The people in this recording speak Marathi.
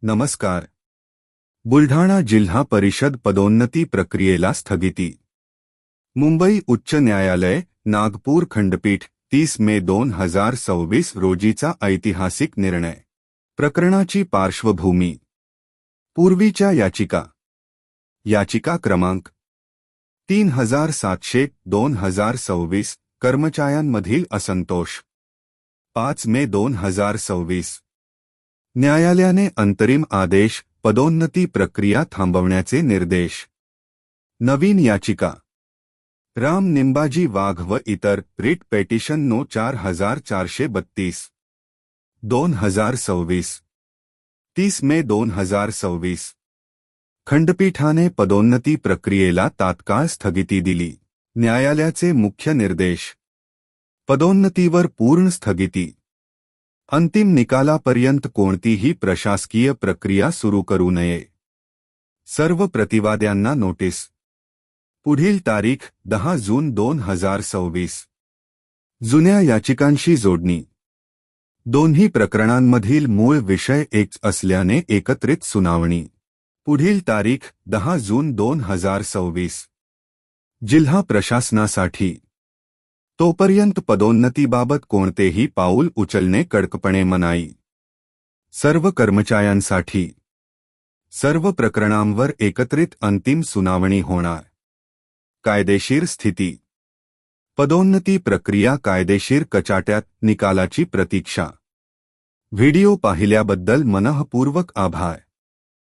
नमस्कार. बुलढाणा जिल्हा परिषद पदोन्नती प्रक्रियेला स्थगिती. मुंबई उच्च न्यायालय नागपूर खंडपीठ 30 मे 2026 रोजीचा ऐतिहासिक निर्णय. प्रकरणाची पार्श्वभूमी. पूर्वीच्या याचिका. याचिका क्रमांक 3700/2026 कर्मचाऱ्यांमधील असंतोष. 5 मे 2026. न्यायालयाने अंतरिम आदेश पदोन्नती प्रक्रिया थांबवण्याचे निर्देश. नवीन याचिका. राम निंबाजी वाघ व इतर रिट पेटिशन नो 4432 2026 30 मे 2026. खंडपीठाने पदोन्नती प्रक्रियेला तात्काळ स्थगिती दिली. न्यायालयाचे मुख्य निर्देश. पदोन्नतीवर पूर्ण स्थगिती. अंतिम निकालापर्यंत कोणतीही प्रशासकीय प्रक्रिया सुरू करू नये. सर्व प्रतिवाद्यांना नोटीस. पुढील तारीख 10 जून 2026. जुन्या याचिकांशी जोडणी. दोन्ही प्रकरणांमधील मूळ विषय एकच असल्याने एकत्रित सुनावणी. पुढील तारीख 10 जून 2026. जिल्हा प्रशासनासाठी. तोपर्यंत पदोन्नतीबाबत कोणतेही पाऊल उचलणे कडकपणे मनाई. सर्व कर्मचाऱ्यांसाठी. सर्व प्रकरणांवर एकत्रित अंतिम सुनावणी होणार. कायदेशीर स्थिती. पदोन्नती प्रक्रिया कायदेशीर कचाट्यात निकालाची प्रतीक्षा. व्हिडिओ पाहिल्याबद्दल मनःपूर्वक आभार.